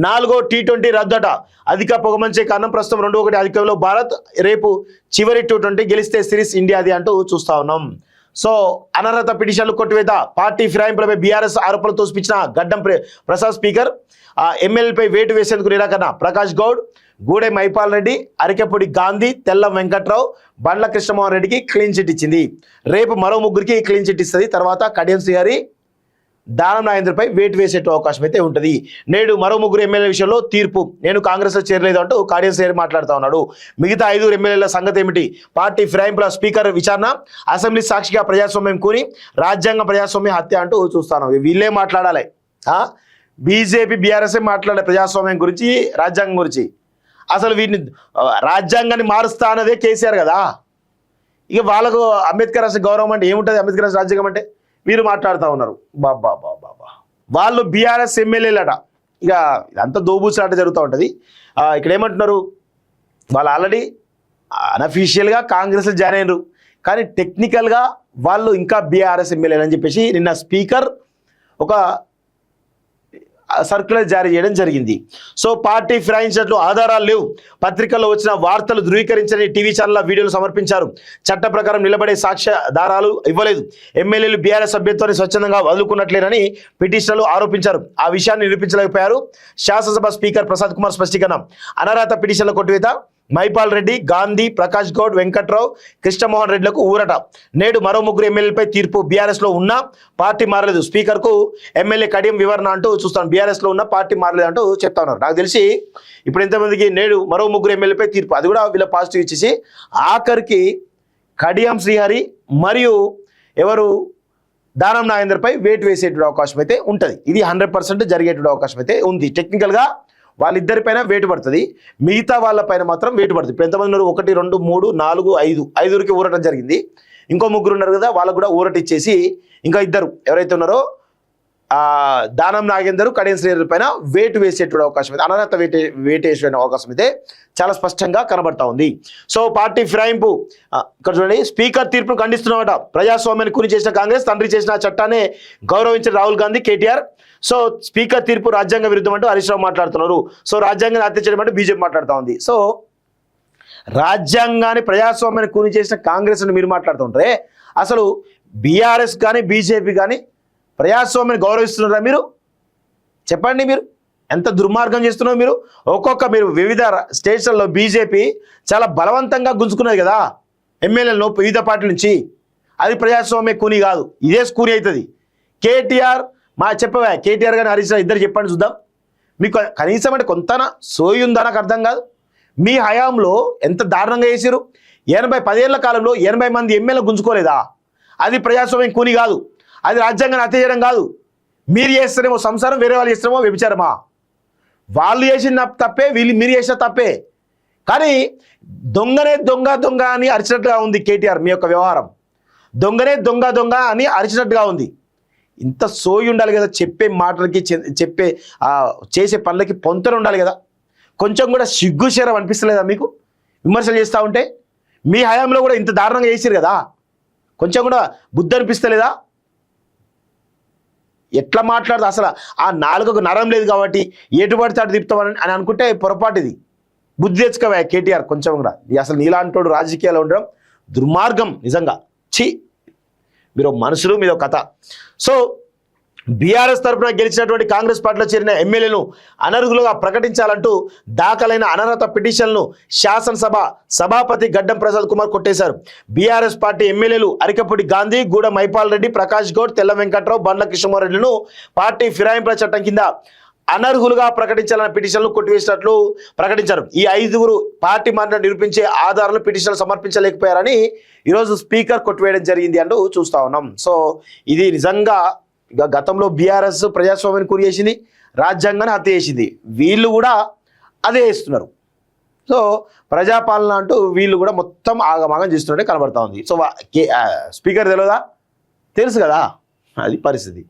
4వ T20 రద్దట. అధిక పొగమంచే కారణం ప్రస్తుతం 2-1 అధికంలో భారత్. రేపు చివరి T20 గెలిస్తే సిరీస్ ఇండియాది అంటూ చూస్తా ఉన్నాం. సో అనర్హత పిటిషన్లు కొట్టివేత. పార్టీ ఫిరాయింపులపై బీఆర్ఎస్ ఆరోపణలు తోసిపించిన గడ్డం ప్రసాద్ స్పీకర్. ఎమ్మెల్యేలపై వేటు వేసేందుకు నిరాకరణ. ప్రకాష్ గౌడ్, గూడెం మైపాల్ రెడ్డి, అరికెపూడి గాంధీ, తెల్లం వెంకట్రావు, బండ్ల కృష్ణమోహన్ రెడ్డికి క్లీన్ చిట్ ఇచ్చింది. రేపు మరో 3కి క్లీన్ చిట్ ఇస్తుంది. తర్వాత కడియం శ్రీహరి, దానం నాగేంద్రపై వేటు వేసే అవకాశం అయితే ఉంటుంది. నేడు మరో 3 ఎమ్మెల్యేల విషయంలో తీర్పు. నేను కాంగ్రెస్లో చేరలేదు అంటూ కడియం శ్రీహరి మాట్లాడుతూ ఉన్నాడు. మిగతా 5 ఎమ్మెల్యేల సంగతి ఏమిటి? పార్టీ ఫిరాయింపుల స్పీకర్ విచారణ, అసెంబ్లీ సాక్షిగా ప్రజాస్వామ్యం కూని, రాజ్యాంగ ప్రజాస్వామ్య హత్య అంటూ చూస్తాను. వీళ్ళే మాట్లాడాలి. బీజేపీ బీఆర్ఎస్ మాట్లాడే ప్రజాస్వామ్యం గురించి, రాజ్యాంగం గురించి. అసలు వీటిని రాజ్యాంగాన్ని మారుస్తా అన్నదే కేసీఆర్ కదా. ఇక వాళ్ళకు అంబేద్కర్ రాసిన గౌరవం అంటే ఏముంటుంది? అంబేద్కర్ రాసిన రాజ్యాంగం అంటే వీరు మాట్లాడుతూ ఉన్నారు. బాబా వాళ్ళు బీఆర్ఎస్ ఎమ్మెల్యేలట. ఇక ఇదంతా దోబూచాట జరుగుతూ ఉంటుంది. ఇక్కడ ఏమంటున్నారు? వాళ్ళు ఆల్రెడీ అన్అఫీషియల్గా కాంగ్రెస్లో జాయిన్ అయినరు, కానీ టెక్నికల్గా వాళ్ళు ఇంకా బీఆర్ఎస్ ఎమ్మెల్యేలు అని చెప్పేసి నిన్న స్పీకర్ ఒక సర్క్యులర్ జారీ చేయడం జరిగింది. సో పార్టీ ఫిరాయించినట్లు ఆధారాలు లేవు. పత్రికల్లో వచ్చిన వార్తలు ధృవీకరించని టీవీ ఛానల్ వీడియోలు సమర్పించారు. చట్ట ప్రకారం నిలబడే సాక్ష్యాధారాలు ఇవ్వలేదు. ఎమ్మెల్యేలు బీఆర్ఎస్ సభ్యత్వాన్ని స్వచ్ఛందంగా వదులుకున్నట్లేనని పిటిషనర్లు ఆరోపించారు. ఆ విషయాన్ని నిరూపించలేకపోయారు. శాసనసభ స్పీకర్ ప్రసాద్ కుమార్ స్పష్టీకరణ. అనర్హత పిటిషన్ల కొట్టివేత. మైపాల్ రెడ్డి, గాంధీ, ప్రకాష్ గౌడ్, వెంకట్రావు, కృష్ణమోహన్ రెడ్డిలకు ఊరట. నేడు మరో 3 ఎమ్మెల్యేలపై తీర్పు. బీఆర్ఎస్లో ఉన్న పార్టీ మారలేదు. స్పీకర్కు ఎమ్మెల్యే కడియం వివరణ అంటూ చూస్తాను. బీఆర్ఎస్లో ఉన్న పార్టీ మారలేదు అంటూ చెప్తా ఉన్నారు. నాకు తెలిసి ఇప్పుడు ఎంతమందికి నేడు మరో 3 ఎమ్మెల్యేలపై తీర్పు, అది కూడా వీళ్ళ పాజిటివ్ ఇచ్చేసి ఆఖరికి కడియం శ్రీహరి మరియు ఎవరు దానం నాగేంద్రపై వేటు వేసేటువంటి అవకాశం అయితే ఉంటుంది. ఇది 100% జరిగేటువంటి అవకాశం అయితే ఉంది. టెక్నికల్గా వాళ్ళిద్దరిపైన వేటు పడుతుంది, మిగతా వాళ్ళపైన మాత్రం వేటు పడుతుంది. ఇప్పుడు ఎంతమంది ఉన్నారు? 1, 2, 3, 4, 5, 5కి ఊరటం జరిగింది. ఇంకో 3 ఉన్నారు కదా, వాళ్ళకు కూడా ఊరట ఇచ్చేసి ఇంకా 2 ఎవరైతే ఉన్నారో దానం నాగేందర్, కడియం శ్రీహరి పైన వేటు వేసేటువంటి అవకాశం అయితే, అనర్హత వేటు వేసే అవకాశం అయితే చాలా స్పష్టంగా కనబడతా ఉంది. సో పార్టీ ఫిరాయింపు ఇక్కడ చూడండి. స్పీకర్ తీర్పును ఖండిస్తున్నామట. ప్రజాస్వామ్యాన్ని కూని చేసిన కాంగ్రెస్, తండ్రి చేసిన చట్టాన్ని గౌరవించిన రాహుల్ గాంధీ, కేటీఆర్. సో స్పీకర్ తీర్పు రాజ్యాంగ విరుద్ధం అంటూ హరీష్ రావు మాట్లాడుతున్నారు. సో రాజ్యాంగాన్ని హత్య చేయడం అంటూ బీజేపీ మాట్లాడుతూ ఉంది. సో రాజ్యాంగాన్ని, ప్రజాస్వామ్యాన్ని కూని చేసిన కాంగ్రెస్ అని మీరు మాట్లాడుతుంటారే, అసలు బీఆర్ఎస్ కానీ బీజేపీ కానీ ప్రజాస్వామ్యాన్ని గౌరవిస్తున్నారా? మీరు చెప్పండి. మీరు ఎంత దుర్మార్గం చేస్తున్నారు? మీరు వివిధ స్టేట్స్లలో బీజేపీ చాలా బలవంతంగా గుంజుకున్నది కదా ఎమ్మెల్యేలను వివిధ పార్టీల నుంచి. అది ప్రజాస్వామ్య కూని కాదు, ఇదే కూని అవుతుంది. కేటీఆర్ చెప్పవా? కేటీఆర్ కానీ హరీష్ రావు ఇద్దరు చెప్పండి చూద్దాం. మీకు కనీసం అంటే కొంత సోయి ఉందా? నాకు అర్థం కాదు. మీ హయాంలో ఎంత దారుణంగా చేశారు. 10 ఏళ్ల కాలంలో 80 మంది ఎమ్మెల్యేలు గుంజుకోలేదా? అది ప్రజాస్వామ్యం కూని కాదు, అది రాజ్యాంగాన్ని హత్య చేయడం కాదు. మీరు చేస్తారేమో సంసారం, వేరే వాళ్ళు చేస్తారేమో వ్యభిచారమా? వాళ్ళు చేసిన తప్పే, మీరు చేసిన తప్పే. కానీ దొంగనే దొంగ అని అరిచినట్టుగా ఉంది కేటీఆర్. మీ యొక్క వ్యవహారం దొంగనే దొంగ అని అరిచినట్టుగా ఉంది. ఇంత సోయి ఉండాలి కదా, చెప్పే మాటలకి, చేసే పనులకి పొంతన ఉండాలి కదా. కొంచెం కూడా సిగ్గు శరం అనిపిస్తలేదా మీకు? విమర్శలు చేస్తూ ఉంటే మీ హయాంలో కూడా ఇంత దారుణంగా చేశారు కదా, కొంచెం కూడా బుద్ధి అనిపిస్తలేదా? ఎట్లా మాట్లాడదు అసలు? ఆ నాలుగుకు నరం లేదు కాబట్టి ఎటు పడితే అటు తిప్పుతామని అని అనుకుంటే పొరపాటు. ఇది బుద్ధి తెచ్చుకోవా కేటీఆర్ కొంచెం కూడా. అసలు నీలాంటోడు రాజకీయాల్లో ఉండడం దుర్మార్గం నిజంగా. మీరు మనుషులు, మీద కథ. సో బీఆర్ఎస్ తరఫున గెలిచినటువంటి కాంగ్రెస్ పార్టీలో చేరిన ఎమ్మెల్యేలను అనర్హులుగా ప్రకటించాలంటూ దాఖలైన అనర్హత పిటిషన్లను శాసనసభ సభాపతి గడ్డం ప్రసాద్ కుమార్ కొట్టేశారు. బీఆర్ఎస్ పార్టీ ఎమ్మెల్యేలు అరికెపూడి గాంధీ, గూడెం మైపాల్ రెడ్డి, ప్రకాష్ గౌడ్, తెల్లం వెంకట్రావు, బండ్ల కృష్ణమోహన్ రెడ్డిలను పార్టీ ఫిరాయింపుల చట్టం కింద అనర్హులుగా ప్రకటించాలన్న పిటిషన్లు కొట్టివేసినట్లు ప్రకటించారు. ఈ 5 పార్టీ మారిన నిరూపించే ఆధారాలు పిటిషన్లు సమర్పించలేకపోయారని ఈరోజు స్పీకర్ కొట్టివేయడం జరిగింది అంటూ చూస్తా ఉన్నాం. సో ఇది నిజంగా గతంలో బీఆర్ఎస్ ప్రజాస్వామ్యాన్ని కూని చేసింది, రాజ్యాంగాన్ని హత్య చేసింది. వీళ్ళు కూడా అదే చేస్తున్నారు. సో ప్రజాపాలన అంటూ వీళ్ళు కూడా మొత్తం ఆగమాగం చేస్తున్నట్టే కనబడతా ఉంది. సో స్పీకర్ తెలియదా? తెలుసు కదా, అది పరిస్థితి.